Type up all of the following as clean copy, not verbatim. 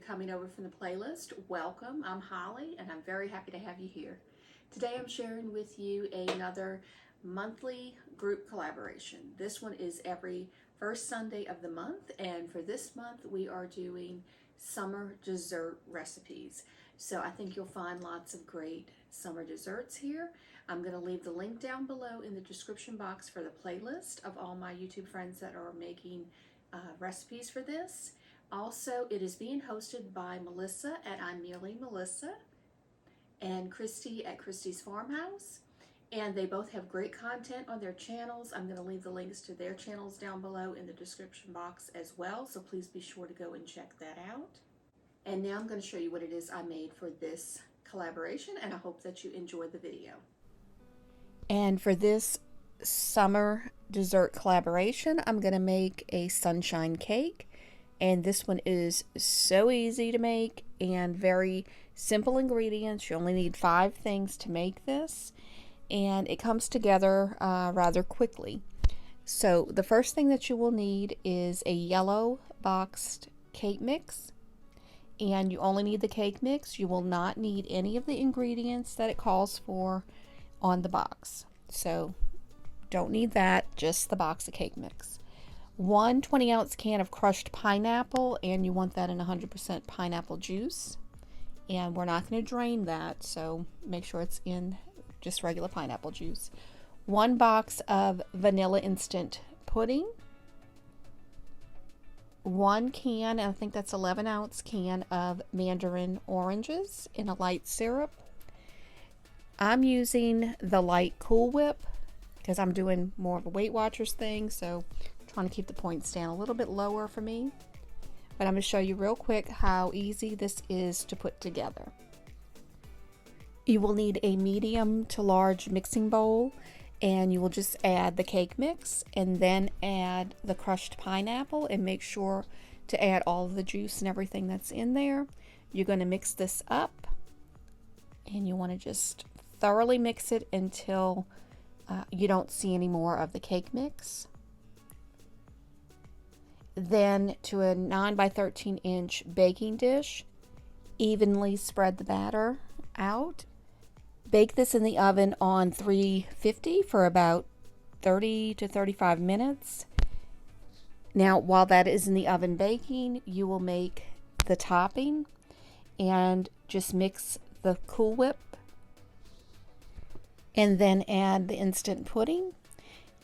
coming over from the playlist. Welcome, I'm Holly and I'm very happy to have you here. Today I'm sharing with you another monthly group collaboration. This one is every first Sunday of the month, and for this month we are doing summer dessert recipes. So I think you'll find lots of great summer desserts here. I'm going to leave the link down below in the description box for the playlist of all my YouTube friends that are making recipes for this. Also, it is being hosted by Melissa at I'm Merely Melissa and Kristy at Kristy's Farmhouse. And they both have great content on their channels. I'm going to leave the links to their channels down below in the description box as well. So please be sure to go and check that out. And now I'm going to show you what it is I made for this collaboration, and I hope that you enjoy the video. And for this summer dessert collaboration, I'm going to make a sunshine cake. And this one is so easy to make and very simple ingredients. You only need 5 things to make this, and it comes together rather quickly. So the first thing that you will need is a yellow boxed cake mix, and you only need the cake mix. You will not need any of the ingredients that it calls for on the box. So don't need that, just the box of cake mix. 1 20-ounce can of crushed pineapple, and you want that in 100% pineapple juice. And we're not going to drain that, so make sure it's in just regular pineapple juice. 1 box of vanilla instant pudding. 1 can, and I think that's 11-ounce can of mandarin oranges in a light syrup. I'm using the light Cool Whip because I'm doing more of a Weight Watchers thing, so trying to keep the points down a little bit lower for me. But I'm going to show you real quick how easy this is to put together. You will need a medium to large mixing bowl, and you will just add the cake mix and then add the crushed pineapple, and make sure to add all of the juice and everything that's in there. You're going to mix this up, and you want to just thoroughly mix it until you don't see any more of the cake mix. Then to a 9 by 13 inch baking dish, evenly spread the batter out. Bake this in the oven on 350 for about 30 to 35 minutes. Now, while that is in the oven baking, you will make the topping and just mix the Cool Whip and then add the instant pudding.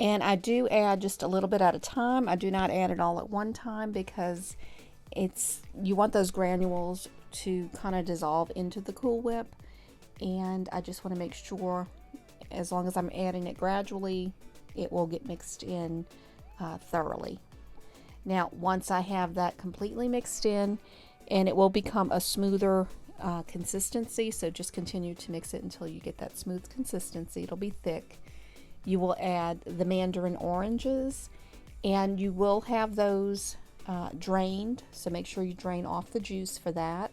And I do add just a little bit at a time. I do not add it all at one time because you want those granules to kind of dissolve into the Cool Whip. And I just want to make sure, as long as I'm adding it gradually, it will get mixed in thoroughly. Now, once I have that completely mixed in, and it will become a smoother consistency, so just continue to mix it until you get that smooth consistency. It'll be thick. You will add the mandarin oranges, and you will have those drained, so make sure you drain off the juice for that,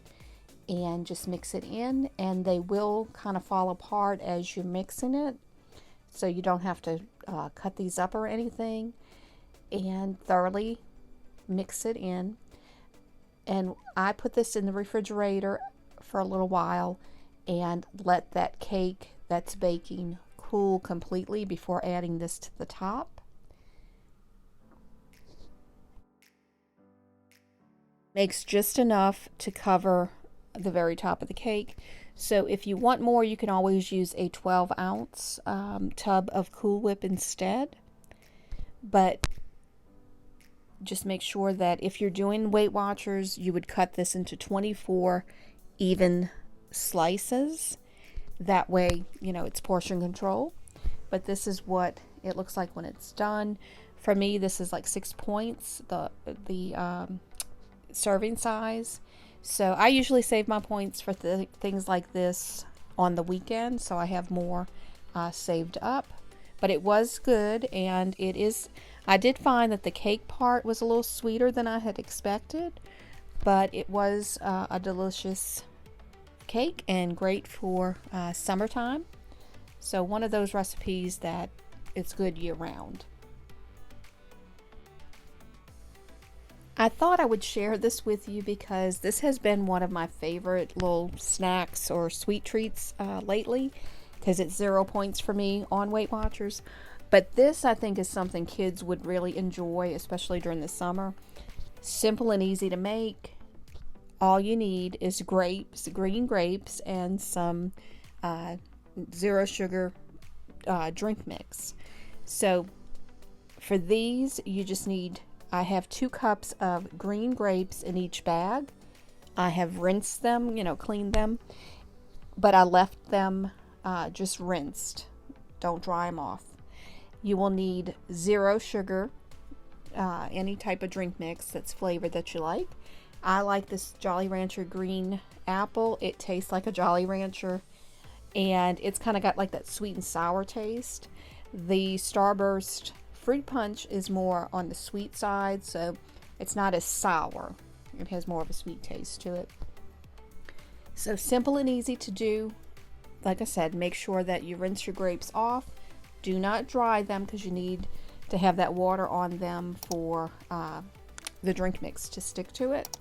and just mix it in, and they will kind of fall apart as you're mixing it, so you don't have to cut these up or anything. And thoroughly mix it in, and I put this in the refrigerator for a little while and let that cake that's baking cool completely before adding this to the top. Makes just enough to cover the very top of the cake. So if you want more, you can always use a 12-ounce tub of Cool Whip instead. But just make sure that if you're doing Weight Watchers, you would cut this into 24 even slices. That way, you know, it's portion control. But this is what it looks like when it's done. For me, this is like 6 points, the serving size. So I usually save my points for things like this on the weekend, so I have more saved up. But it was good, and it is. I did find that the cake part was a little sweeter than I had expected, but it was a delicious cake and great for summertime. So one of those recipes that it's good year round. I thought I would share this with you because this has been one of my favorite little snacks or sweet treats lately, because it's 0 points for me on Weight Watchers. But this, I think, is something kids would really enjoy, especially during the summer. Simple and easy to make. All you need is grapes, green grapes, and some zero sugar drink mix. So for these, you just need, I have 2 cups of green grapes in each bag. I have rinsed them, cleaned them, but I left them just rinsed. Don't dry them off. You will need 0 sugar, any type of drink mix that's flavored that you like. I like this Jolly Rancher green apple. It tastes like a Jolly Rancher, and it's kind of got like that sweet and sour taste. The Starburst Fruit Punch is more on the sweet side, so it's not as sour. It has more of a sweet taste to it. So simple and easy to do. Like I said, make sure that you rinse your grapes off. Do not dry them because you need to have that water on them for the drink mix to stick to it.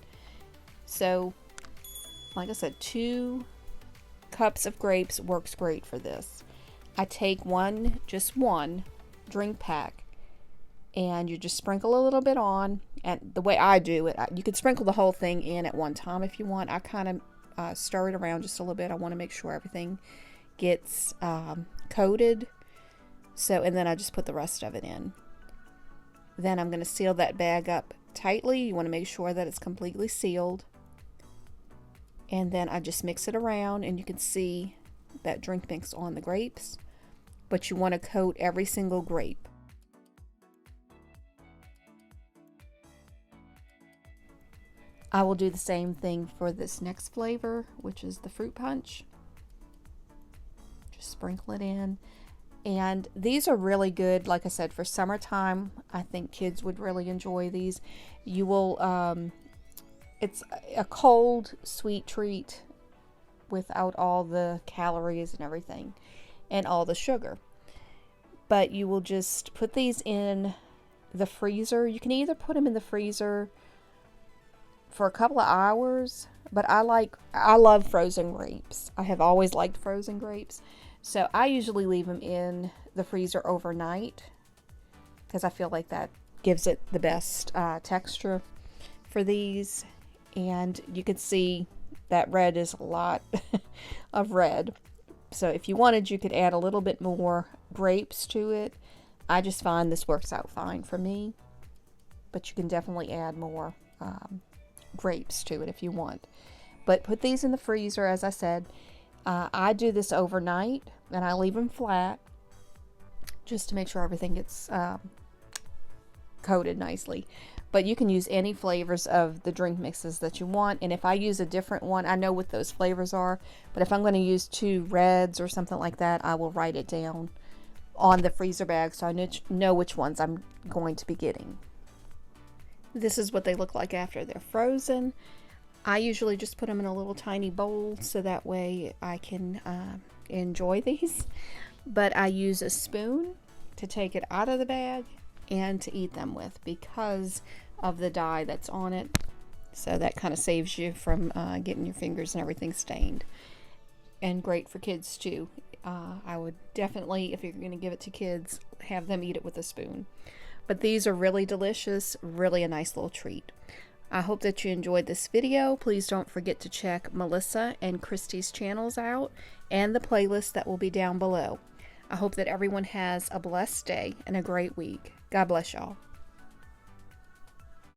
So, like I said, 2 cups of grapes works great for this. I take just one drink pack, and you just sprinkle a little bit on. And the way I do it, you could sprinkle the whole thing in at one time if you want. I kind of stir it around just a little bit. I want to make sure everything gets coated. So, and then I just put the rest of it in. Then I'm going to seal that bag up tightly. You want to make sure that it's completely sealed. And then I just mix it around, and you can see that drink mix on the grapes. But you want to coat every single grape. I will do the same thing for this next flavor, which is the fruit punch. Just sprinkle it in. And these are really good, like I said, for summertime. I think kids would really enjoy these. You will, it's a cold, sweet treat without all the calories and everything and all the sugar. But you will just put these in the freezer. You can either put them in the freezer for a couple of hours, but I love frozen grapes. I have always liked frozen grapes. So I usually leave them in the freezer overnight because I feel like that gives it the best texture for these. And you can see that red is a lot of red. So if you wanted, you could add a little bit more grapes to it. I just find this works out fine for me. But you can definitely add more grapes to it if you want. But put these in the freezer, as I said. I do this overnight, and I leave them flat just to make sure everything gets coated nicely. But you can use any flavors of the drink mixes that you want. And if I use a different one, I know what those flavors are. But if I'm going to use 2 reds or something like that, I will write it down on the freezer bag so I know which ones I'm going to be getting. This is what they look like after they're frozen. I usually just put them in a little tiny bowl so that way I can enjoy these. But I use a spoon to take it out of the bag and to eat them with because of the dye that's on it. So that kind of saves you from getting your fingers and everything stained. And great for kids too. I would definitely, if you're going to give it to kids, have them eat it with a spoon. But these are really delicious, really a nice little treat. I hope that you enjoyed this video. Please don't forget to check Melissa and Kristy's channels out and the playlist that will be down below. I hope that everyone has a blessed day and a great week. God bless y'all.